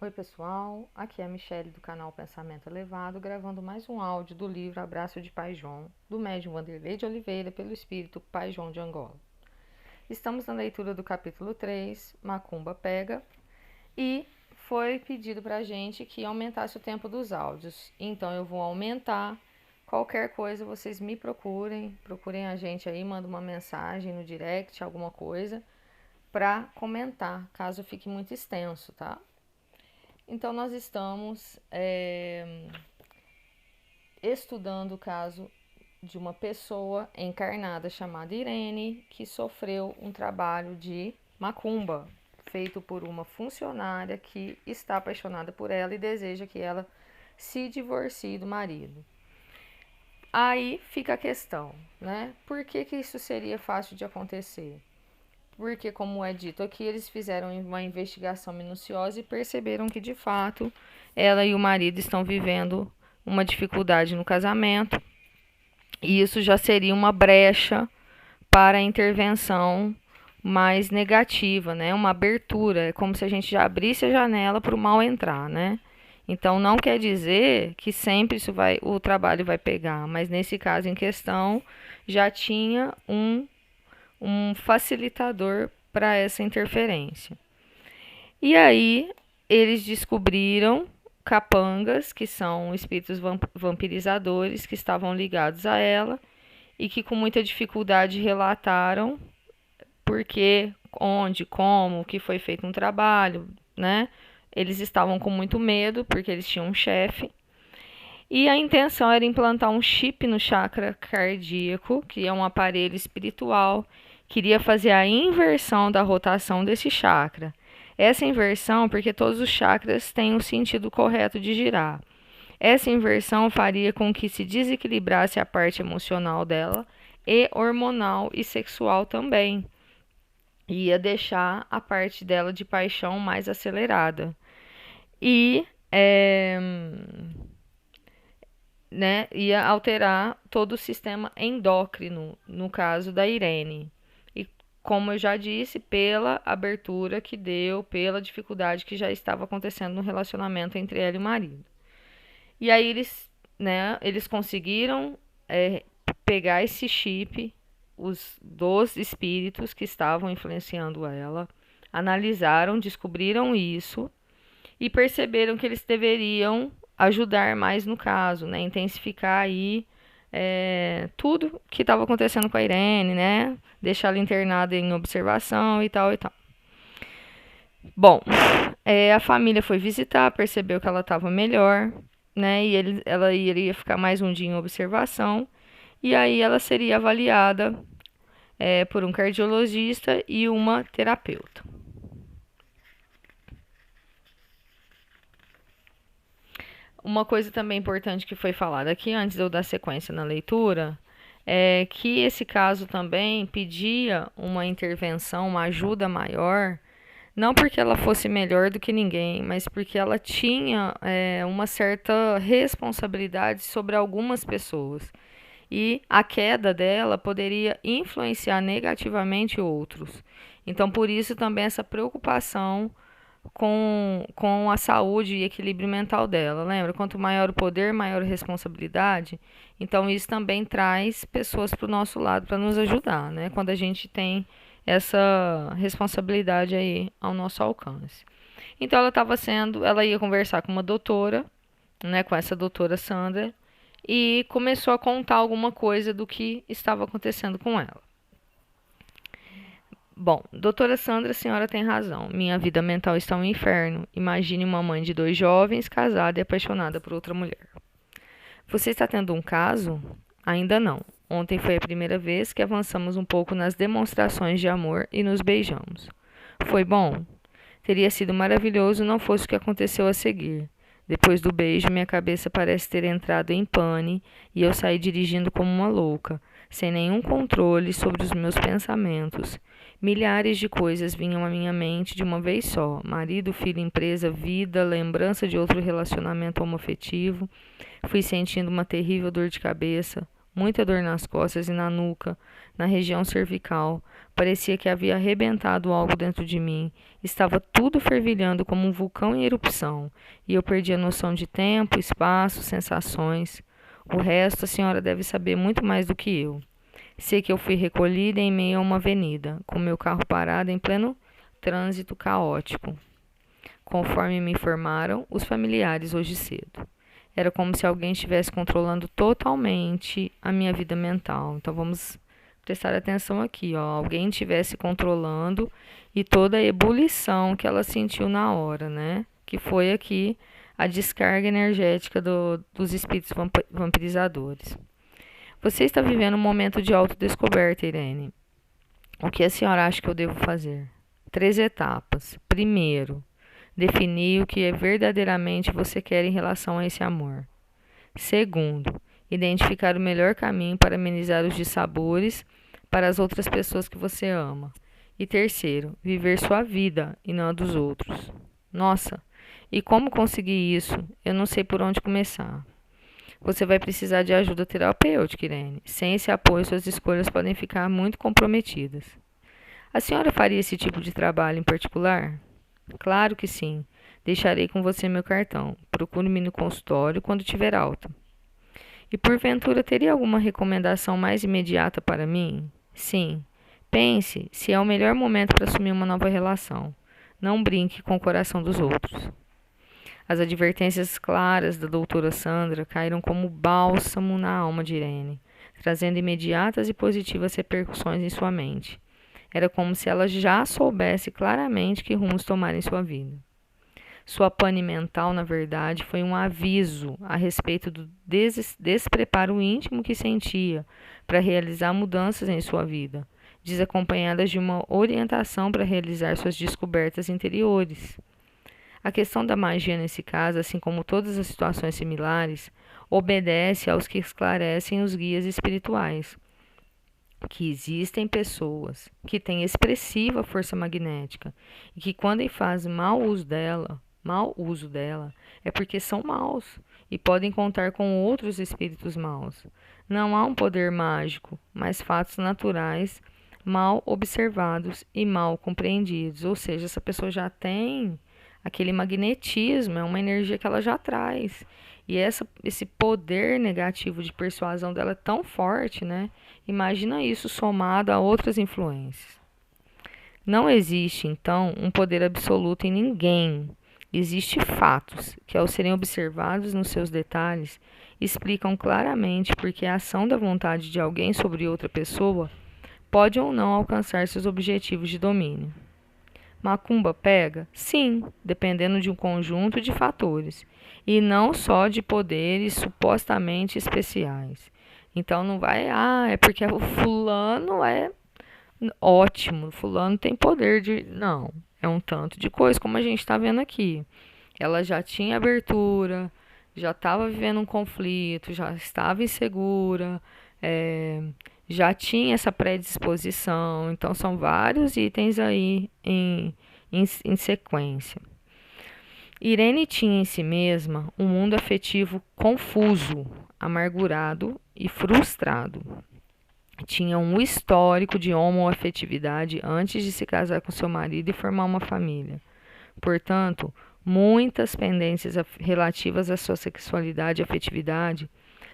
Oi pessoal, aqui é a Michelle do canal Pensamento Elevado, gravando mais um áudio do livro Abraço de Pai João, do médium Wanderlei de Oliveira, pelo espírito Pai João de Angola. Estamos na leitura do capítulo 3, Macumba Pega, e foi pedido pra gente que aumentasse o tempo dos áudios, então eu vou aumentar. Qualquer coisa vocês me procurem a gente aí, manda uma mensagem no direct, alguma coisa, pra comentar, caso fique muito extenso, tá? Então, nós estamos estudando o caso de uma pessoa encarnada chamada Irene, que sofreu um trabalho de macumba, feito por uma funcionária que está apaixonada por ela e deseja que ela se divorcie do marido. Aí fica a questão, né? Por que isso seria fácil de acontecer? Porque, como é dito aqui, eles fizeram uma investigação minuciosa e perceberam que, de fato, ela e o marido estão vivendo uma dificuldade no casamento, e isso já seria uma brecha para a intervenção mais negativa, né? Uma abertura, é como se a gente já abrisse a janela para o mal entrar, né? Então, não quer dizer que sempre o trabalho vai pegar, mas nesse caso em questão, já tinha um facilitador para essa interferência. E aí eles descobriram capangas, que são espíritos vampirizadores que estavam ligados a ela e que com muita dificuldade relataram porque, onde, como, que foi feito um trabalho, né? Eles estavam com muito medo porque eles tinham um chefe. E a intenção era implantar um chip no chakra cardíaco, que é um aparelho espiritual, queria fazer a inversão da rotação desse chakra. Essa inversão, porque todos os chakras têm o sentido correto de girar. Essa inversão faria com que se desequilibrasse a parte emocional dela e hormonal e sexual também. Ia deixar a parte dela de paixão mais acelerada. E né, ia alterar todo o sistema endócrino, no caso da Irene. E como eu já disse, pela abertura que deu, pela dificuldade que já estava acontecendo no relacionamento entre ela e o marido. E aí eles conseguiram pegar esse chip, os dos espíritos que estavam influenciando ela, analisaram, descobriram isso e perceberam que eles deveriam ajudar mais no caso, né? Intensificar aí tudo que estava acontecendo com a Irene, né? Deixar ela internada em observação e tal e tal. Bom, a família foi visitar, percebeu que ela estava melhor, né? E ela iria ficar mais um dia em observação. E aí ela seria avaliada por um cardiologista e uma terapeuta. Uma coisa também importante que foi falada aqui antes de eu dar sequência na leitura é que esse caso também pedia uma intervenção, uma ajuda maior, não porque ela fosse melhor do que ninguém, mas porque ela tinha uma certa responsabilidade sobre algumas pessoas. E a queda dela poderia influenciar negativamente outros. Então, por isso também essa preocupação com a saúde e equilíbrio mental dela. Lembra? Quanto maior o poder, maior a responsabilidade. Então, isso também traz pessoas para o nosso lado para nos ajudar, né? Quando a gente tem essa responsabilidade aí ao nosso alcance. Então, ela ia conversar com uma doutora, né? Com essa doutora Sandra, e começou a contar alguma coisa do que estava acontecendo com ela. Bom, doutora Sandra, a senhora tem razão. Minha vida mental está um inferno. Imagine uma mãe de 2 jovens, casada e apaixonada por outra mulher. Você está tendo um caso? Ainda não. Ontem foi a primeira vez que avançamos um pouco nas demonstrações de amor e nos beijamos. Foi bom? Teria sido maravilhoso não fosse o que aconteceu a seguir. Depois do beijo, minha cabeça parece ter entrado em pane e eu saí dirigindo como uma louca, sem nenhum controle sobre os meus pensamentos. Milhares de coisas vinham à minha mente de uma vez só: marido, filho, empresa, vida, lembrança de outro relacionamento homoafetivo. Fui sentindo uma terrível dor de cabeça, muita dor nas costas e na nuca, na região cervical. Parecia que havia arrebentado algo dentro de mim. Estava tudo fervilhando como um vulcão em erupção, e eu perdi a noção de tempo, espaço, sensações. O resto a senhora deve saber muito mais do que eu. Sei que eu fui recolhida em meio a uma avenida, com meu carro parado em pleno trânsito caótico, conforme me informaram os familiares hoje cedo. Era como se alguém estivesse controlando totalmente a minha vida mental. Então vamos prestar atenção aqui, ó. Alguém estivesse controlando e toda a ebulição que ela sentiu na hora, né? Que foi aqui a descarga energética dos espíritos vampirizadores. Você está vivendo um momento de autodescoberta, Irene. O que a senhora acha que eu devo fazer? 3 etapas. Primeiro, definir o que verdadeiramente você quer em relação a esse amor. Segundo, identificar o melhor caminho para amenizar os dissabores para as outras pessoas que você ama. E terceiro, viver sua vida e não a dos outros. Nossa, e como conseguir isso? Eu não sei por onde começar. Você vai precisar de ajuda terapêutica, Irene. Sem esse apoio, suas escolhas podem ficar muito comprometidas. A senhora faria esse tipo de trabalho em particular? Claro que sim. Deixarei com você meu cartão. Procure-me no consultório quando tiver alta. E porventura teria alguma recomendação mais imediata para mim? Sim. Pense se é o melhor momento para assumir uma nova relação. Não brinque com o coração dos outros. As advertências claras da doutora Sandra caíram como bálsamo na alma de Irene, trazendo imediatas e positivas repercussões em sua mente. Era como se ela já soubesse claramente que rumos tomar em sua vida. Sua pane mental, na verdade, foi um aviso a respeito do despreparo íntimo que sentia para realizar mudanças em sua vida, desacompanhadas de uma orientação para realizar suas descobertas interiores. A questão da magia, nesse caso, assim como todas as situações similares, obedece aos que esclarecem os guias espirituais, que existem pessoas que têm expressiva força magnética e que quando fazem mau uso dela, é porque são maus e podem contar com outros espíritos maus. Não há um poder mágico, mas fatos naturais mal observados e mal compreendidos. Ou seja, essa pessoa já tem aquele magnetismo, é uma energia que ela já traz. E esse poder negativo de persuasão dela é tão forte, né? Imagina isso somado a outras influências. Não existe, então, um poder absoluto em ninguém. Existem fatos que, ao serem observados nos seus detalhes, explicam claramente porque a ação da vontade de alguém sobre outra pessoa pode ou não alcançar seus objetivos de domínio. Macumba pega? Sim, dependendo de um conjunto de fatores, e não só de poderes supostamente especiais. Então não vai, é porque o fulano é ótimo, fulano tem poder de. Não, é um tanto de coisa, como a gente está vendo aqui. Ela já tinha abertura, já estava vivendo um conflito, já estava insegura, já tinha essa predisposição. Então, são vários itens aí em sequência. Irene tinha em si mesma um mundo afetivo confuso, amargurado e frustrado. Tinha um histórico de homoafetividade antes de se casar com seu marido e formar uma família. Portanto, muitas pendências relativas à sua sexualidade e afetividade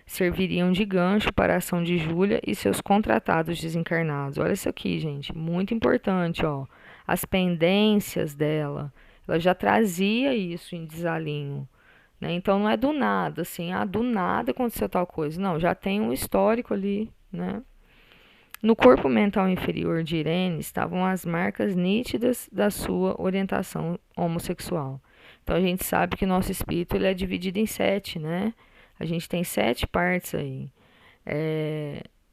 serviriam de gancho para a ação de Júlia e seus contratados desencarnados. Olha isso aqui, gente, muito importante, ó. As pendências dela, ela já trazia isso em desalinho, né? Então não é do nada, assim, do nada aconteceu tal coisa. Não, já tem um histórico ali, né? No corpo mental inferior de Irene estavam as marcas nítidas da sua orientação homossexual. Então a gente sabe que nosso espírito ele é dividido em 7, né? A gente tem 7 partes aí.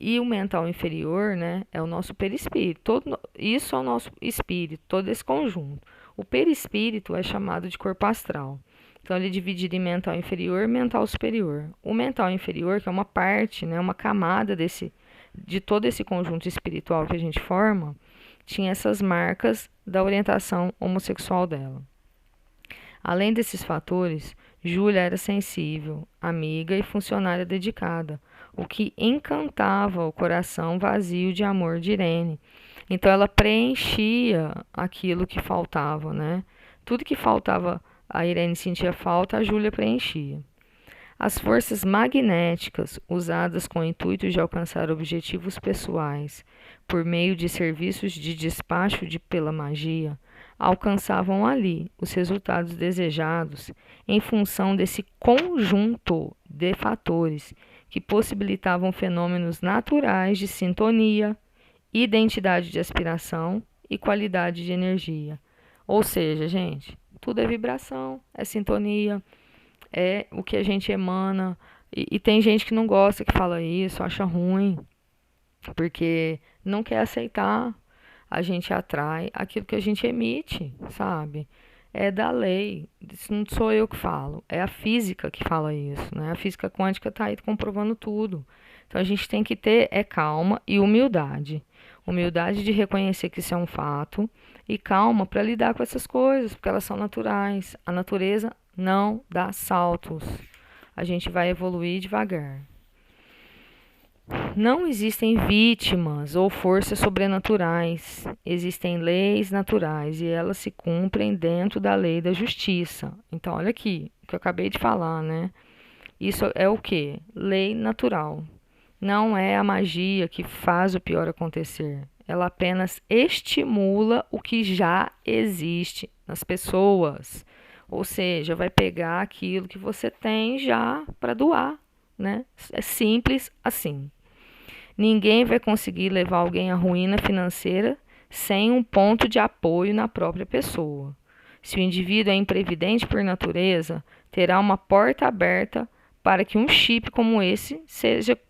E o mental inferior, né, é o nosso perispírito. Isso é o nosso espírito, todo esse conjunto. O perispírito é chamado de corpo astral. Então ele é dividido em mental inferior e mental superior. O mental inferior, que é uma parte, né, uma camada de todo esse conjunto espiritual que a gente forma, tinha essas marcas da orientação homossexual dela. Além desses fatores, Júlia era sensível, amiga e funcionária dedicada, o que encantava o coração vazio de amor de Irene. Então ela preenchia aquilo que faltava, né? Tudo que faltava, a Irene sentia falta, a Júlia preenchia. As forças magnéticas usadas com o intuito de alcançar objetivos pessoais por meio de serviços de despacho pela magia alcançavam ali os resultados desejados em função desse conjunto de fatores que possibilitavam fenômenos naturais de sintonia, identidade de aspiração e qualidade de energia. Ou seja, gente, tudo é vibração, é sintonia, é o que a gente emana. E tem gente que não gosta, que fala isso, acha ruim, porque não quer aceitar. A gente atrai aquilo que a gente emite, sabe? É da lei. Isso não sou eu que falo, é a física que fala isso, né? A física quântica está aí comprovando tudo. Então a gente tem que ter calma e humildade. Humildade de reconhecer que isso é um fato e calma para lidar com essas coisas, porque elas são naturais. A natureza não dá saltos. A gente vai evoluir devagar. Não existem vítimas ou forças sobrenaturais. Existem leis naturais e elas se cumprem dentro da lei da justiça. Então, olha aqui, o que eu acabei de falar, né? Isso é o quê? Lei natural. Não é a magia que faz o pior acontecer. Ela apenas estimula o que já existe nas pessoas. Ou seja, vai pegar aquilo que você tem já para doar, né? É simples assim. Ninguém vai conseguir levar alguém à ruína financeira sem um ponto de apoio na própria pessoa. Se o indivíduo é imprevidente por natureza, terá uma porta aberta para que um chip como esse,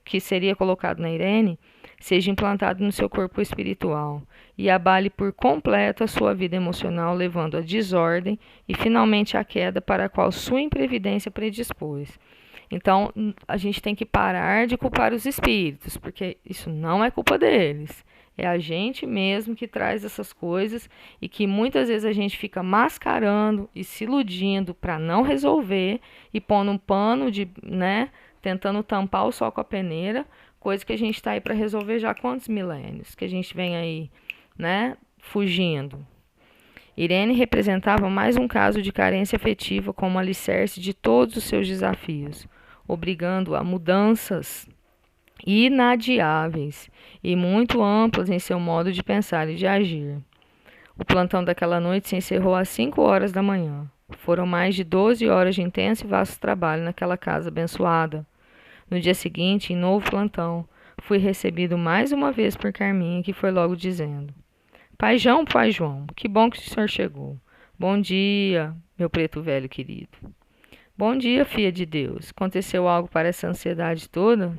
que seria colocado na Irene, seja implantado no seu corpo espiritual e abale por completo a sua vida emocional, levando à desordem e finalmente à queda para a qual sua imprevidência predispôs. Então, a gente tem que parar de culpar os espíritos, porque isso não é culpa deles. É a gente mesmo que traz essas coisas e que muitas vezes a gente fica mascarando e se iludindo para não resolver e pondo um pano de, né, tentando tampar o sol com a peneira, coisa que a gente está aí para resolver já há quantos milênios que a gente vem aí, né, fugindo. Irene representava mais um caso de carência afetiva como alicerce de todos os seus desafios, obrigando a mudanças inadiáveis e muito amplas em seu modo de pensar e de agir. O plantão daquela noite se encerrou às 5 horas da manhã. Foram mais de 12 horas de intenso e vasto trabalho naquela casa abençoada. No dia seguinte, em novo plantão, fui recebido mais uma vez por Carminha, que foi logo dizendo: Pai João, que bom que o senhor chegou. Bom dia, meu preto velho querido. Bom dia, filha de Deus. Aconteceu algo para essa ansiedade toda?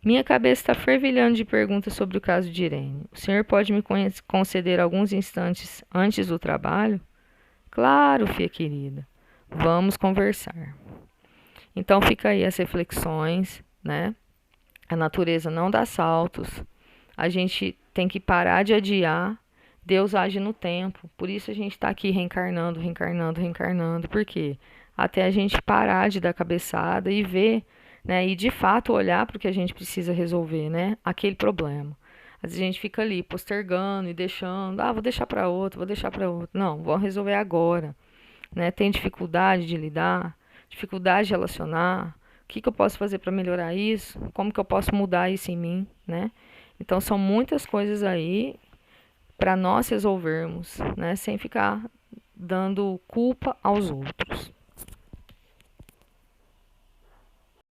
Minha cabeça está fervilhando de perguntas sobre o caso de Irene. O senhor pode me conceder alguns instantes antes do trabalho? Claro, filha querida. Vamos conversar. Então fica aí as reflexões, né? A natureza não dá saltos. A gente tem que parar de adiar. Deus age no tempo. Por isso a gente está aqui reencarnando. Por quê? Até a gente parar de dar cabeçada e ver, né? E de fato olhar para o que a gente precisa resolver, né? Aquele problema. Às vezes a gente fica ali postergando e deixando. Vou deixar para outro. Não, vamos resolver agora. Né? Tem dificuldade de lidar, dificuldade de relacionar. O que eu posso fazer para melhorar isso? Como que eu posso mudar isso em mim, né? Então são muitas coisas aí para nós resolvermos, né? Sem ficar dando culpa aos outros.